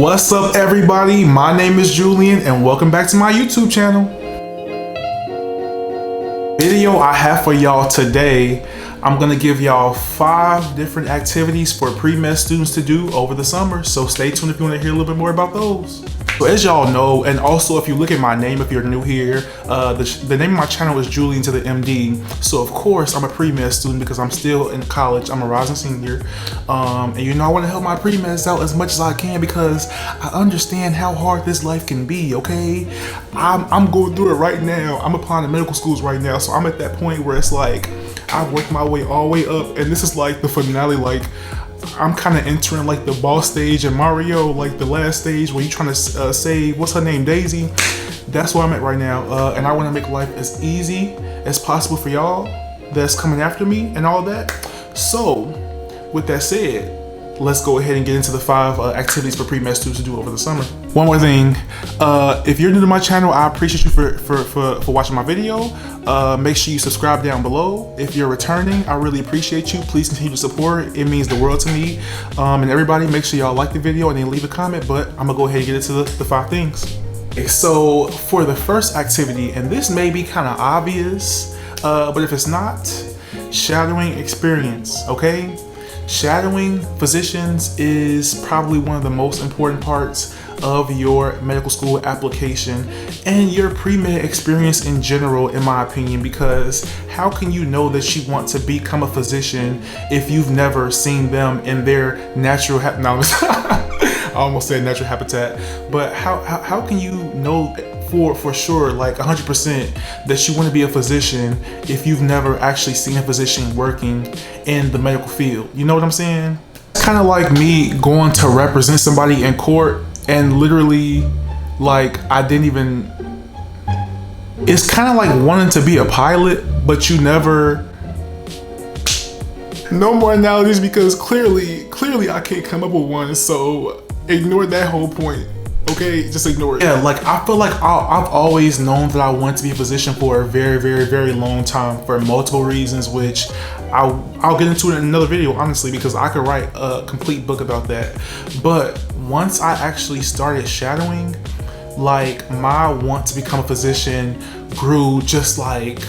What's up, everybody? My name is Julian and welcome back to my YouTube channel. Video I have for y'all today, I'm gonna give y'all 5 different activities for pre-med students to do over the summer, so stay tuned if you want to hear a little bit more about those. So as y'all know, and also if you look at my name, if you're new here, the name of my channel is Julian to the MD. So of course I'm a pre-med student because I'm still in college. I'm a rising senior, and you know I want to help my pre-meds out as much as I can because I understand how hard this life can be. Okay, I'm going through it right now. I'm applying to medical schools right now, so I'm at that point where it's like I've worked my way all the way up, and this is like the finale. Like I'm kind of entering like the boss stage in Mario, like the last stage where you're trying to save, what's her name, Daisy. That's where I'm at right now, and I want to make life as easy as possible for y'all that's coming after me and all that. So with that said, let's go ahead and get into the 5 activities for pre-med students to do over the summer. One more thing, if you're new to my channel, I appreciate you for watching my video. Make sure you subscribe down below. If you're returning, I really appreciate you. Please continue to support. It means the world to me. And everybody, make sure y'all like the video and then leave a comment, but I'm gonna go ahead and get into the 5 things. Okay, so for the first activity, and this may be kind of obvious, but if it's not, shadowing experience, okay? Shadowing physicians is probably one of the most important parts of your medical school application and your pre-med experience in general, in my opinion, because how can you know that you want to become a physician if you've never seen them in their natural I almost said natural habitat, but how can you know for sure, like 100%, that you want to be a physician if you've never actually seen a physician working in the medical field? You know what I'm saying? It's kind of like me going to represent somebody in court and literally, like, I didn't even, it's kind of like wanting to be a pilot, but you never, no more analogies because clearly I can't come up with one, so ignore that whole point. Okay, just ignore it. Yeah, like I feel like I've always known that I want to be a physician for a very long time for multiple reasons, which I'll get into it in another video, honestly, because I could write a complete book about that. But once I actually started shadowing, like my want to become a physician grew just like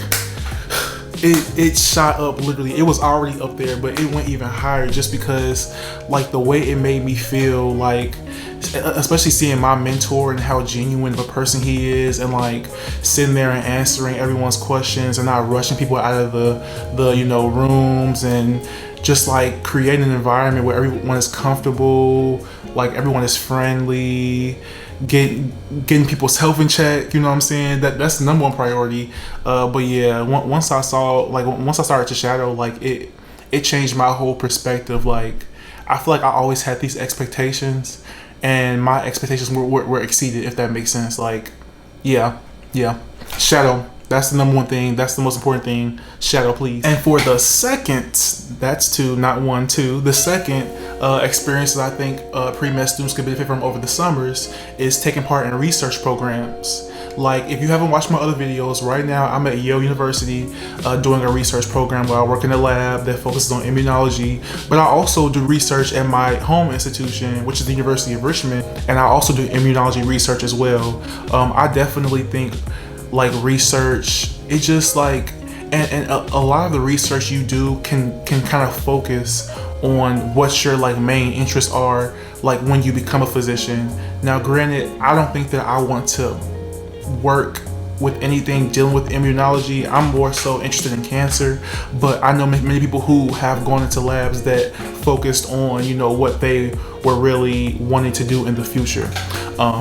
it shot up. Literally, it was already up there, but it went even higher just because like the way it made me feel, like especially seeing my mentor and how genuine of a person he is, and like sitting there and answering everyone's questions and not rushing people out of the you know, rooms, and just like creating an environment where everyone is comfortable, like everyone is friendly, getting people's health in check. You know what I'm saying? That's the number 1 priority. But yeah, once I started to shadow, like it changed my whole perspective. Like I feel like I always had these expectations, and my expectations were exceeded, if that makes sense. Like, yeah, shadow. That's the number 1 thing. That's the most important thing. Shadow, please. And for the second, that's 2, not 1, 2. The second experience that I think pre-med students could benefit from over the summers is taking part in research programs. Like, if you haven't watched my other videos, right now I'm at Yale University doing a research program where I work in a lab that focuses on immunology, but I also do research at my home institution, which is the University of Richmond, and I also do immunology research as well. I definitely think like research, it just like, and a lot of the research you do can kind of focus on what your like main interests are, like when you become a physician. Now granted, I don't think that I want to work with anything dealing with immunology. I'm more so interested in cancer, but I know many people who have gone into labs that focused on, you know, what they were really wanting to do in the future.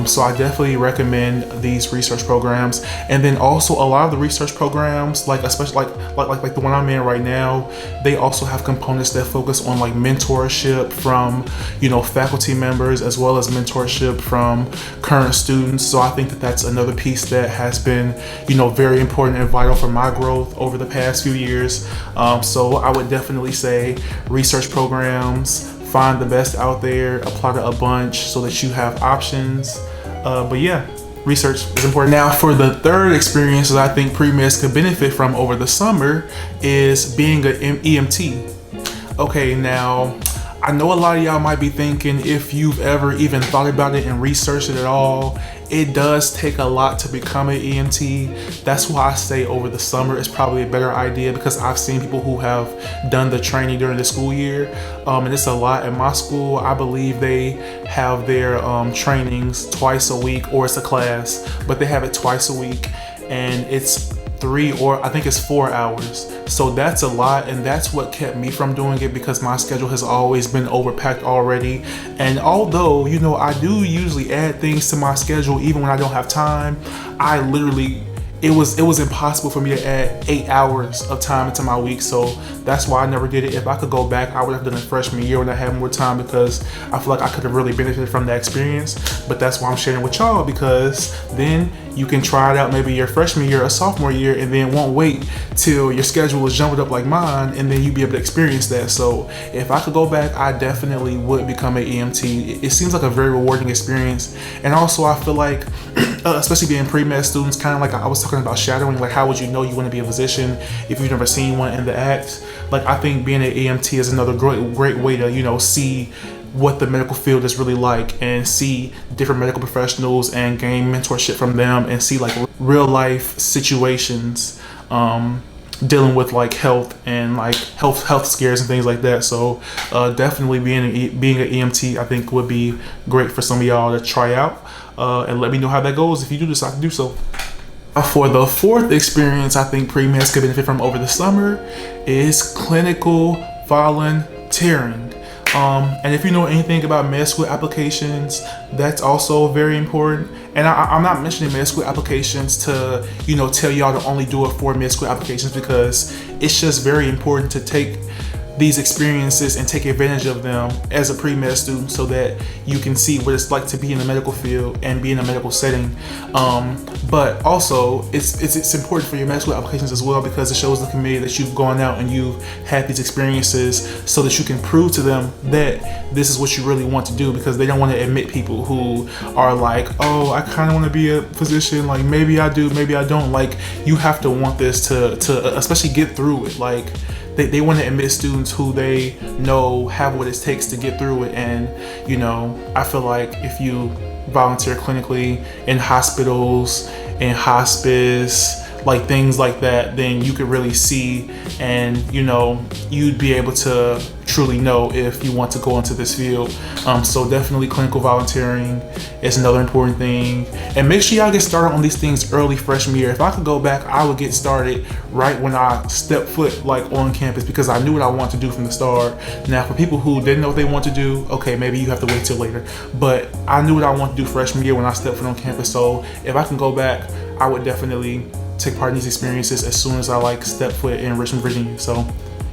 So I definitely recommend these research programs. And then also a lot of the research programs, like especially like the one I'm in right now, they also have components that focus on like mentorship from, you know, faculty members, as well as mentorship from current students. So I think that that's another piece that has been, you know, very important and vital for my growth over the past few years. So I would definitely say research programs, find the best out there, apply to a bunch so that you have options. But yeah, research is important. Now for the third experience that I think pre-meds could benefit from over the summer is being an EMT. Okay, now I know a lot of y'all might be thinking, if you've ever even thought about it and researched it at all, it does take a lot to become an EMT. That's why I say over the summer is probably a better idea, because I've seen people who have done the training during the school year, and it's a lot. In my school, I believe they have their trainings twice a week, or it's a class, but they have it twice a week, and it's 3 or I think it's 4 hours. So that's a lot, and that's what kept me from doing it, because my schedule has always been overpacked already. And although, you know, I do usually add things to my schedule even when I don't have time, I literally, it was impossible for me to add 8 hours of time into my week. So that's why I never did it. If I could go back, I would have done it freshman year when I had more time, because I feel like I could have really benefited from that experience. But that's why I'm sharing with y'all, because then you can try it out maybe your freshman year or sophomore year, and then won't wait till your schedule is jumbled up like mine, and then you be able to experience that. So if I could go back, I definitely would become an EMT. It seems like a very rewarding experience. And also I feel like, especially being pre-med students, kind of like I was talking about shadowing, like how would you know you want to be a physician if you've never seen one in the act? Like, I think being an EMT is another great way to, you know, see what the medical field is really like, and see different medical professionals and gain mentorship from them, and see like real life situations dealing with like health and like health scares and things like that. So definitely being an EMT, I think, would be great for some of y'all to try out, and let me know how that goes if you do decide to do so. For the fourth experience I think pre-meds could benefit from over the summer is clinical volunteering. And if you know anything about med school applications, that's also very important. And I'm not mentioning med school applications to, you know, tell y'all to only do it for med school applications, because it's just very important to take these experiences and take advantage of them as a pre-med student, so that you can see what it's like to be in the medical field and be in a medical setting. But also it's important for your med school applications as well, because it shows the committee that you've gone out and you've had these experiences, so that you can prove to them that this is what you really want to do, because they don't want to admit people who are like, oh, I kind of want to be a physician, like maybe I do, maybe I don't. Like, you have to want this to especially get through it. Like, they want to admit students who they know have what it takes to get through it. And, you know, I feel like if you volunteer clinically in hospitals, in hospice, like things like that, then you could really see, and, you know, you'd be able to truly know if you want to go into this field. So definitely clinical volunteering is another important thing. And make sure y'all get started on these things early freshman year. If I could go back, I would get started right when I stepped foot like on campus, because I knew what I wanted to do from the start. Now for people who didn't know what they want to do, okay, maybe you have to wait till later. But I knew what I wanted to do freshman year when I stepped foot on campus. So if I can go back, I would definitely take part in these experiences as soon as I like step foot in Richmond, Virginia. So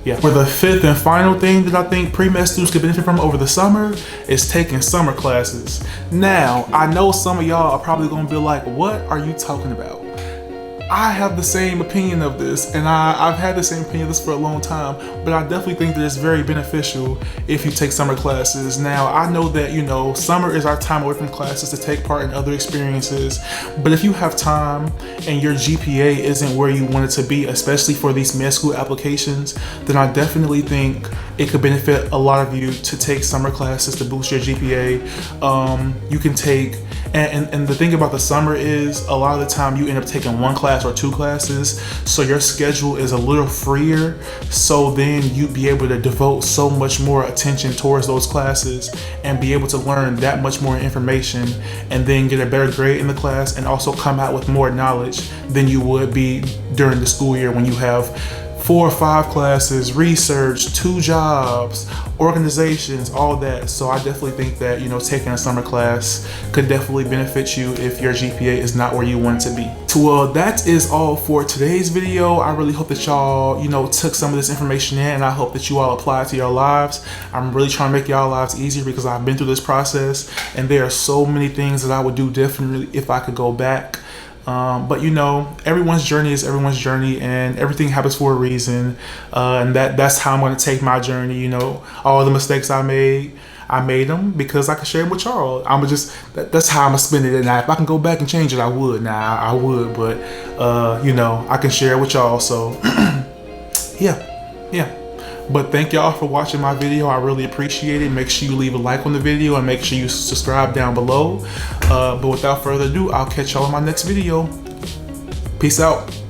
yeah. For the fifth and final thing that I think pre-med students could benefit from over the summer is taking summer classes. Now, I know some of y'all are probably gonna be like, what are you talking about? I have the same opinion of this, and I've had the same opinion of this for a long time, but I definitely think that it's very beneficial if you take summer classes. Now, I know that, you know, summer is our time away from classes to take part in other experiences, but if you have time and your GPA isn't where you want it to be, especially for these med school applications, then I definitely think it could benefit a lot of you to take summer classes to boost your GPA. You can take, and the thing about the summer is a lot of the time you end up taking one class or 2 classes, so your schedule is a little freer, so then you'd be able to devote so much more attention towards those classes and be able to learn that much more information, and then get a better grade in the class, and also come out with more knowledge than you would be during the school year when you have 4 or 5 classes, research, 2 jobs, organizations, all that. So I definitely think that, you know, taking a summer class could definitely benefit you if your GPA is not where you want it to be. Well, that is all for today's video. I really hope that y'all, you know, took some of this information in, and I hope that you all apply it to your lives. I'm really trying to make y'all lives easier, because I've been through this process, and there are so many things that I would do differently if I could go back. But, you know, everyone's journey is everyone's journey, and everything happens for a reason, and that's how I'm going to take my journey. You know, all the mistakes I made them because I can share them with y'all. That's how I'm gonna spend it. And if I can go back and change it, I would. I would, but you know, I can share it with y'all. So yeah. But thank y'all for watching my video. I really appreciate it. Make sure you leave a like on the video and make sure you subscribe down below. But without further ado, I'll catch y'all in my next video. Peace out.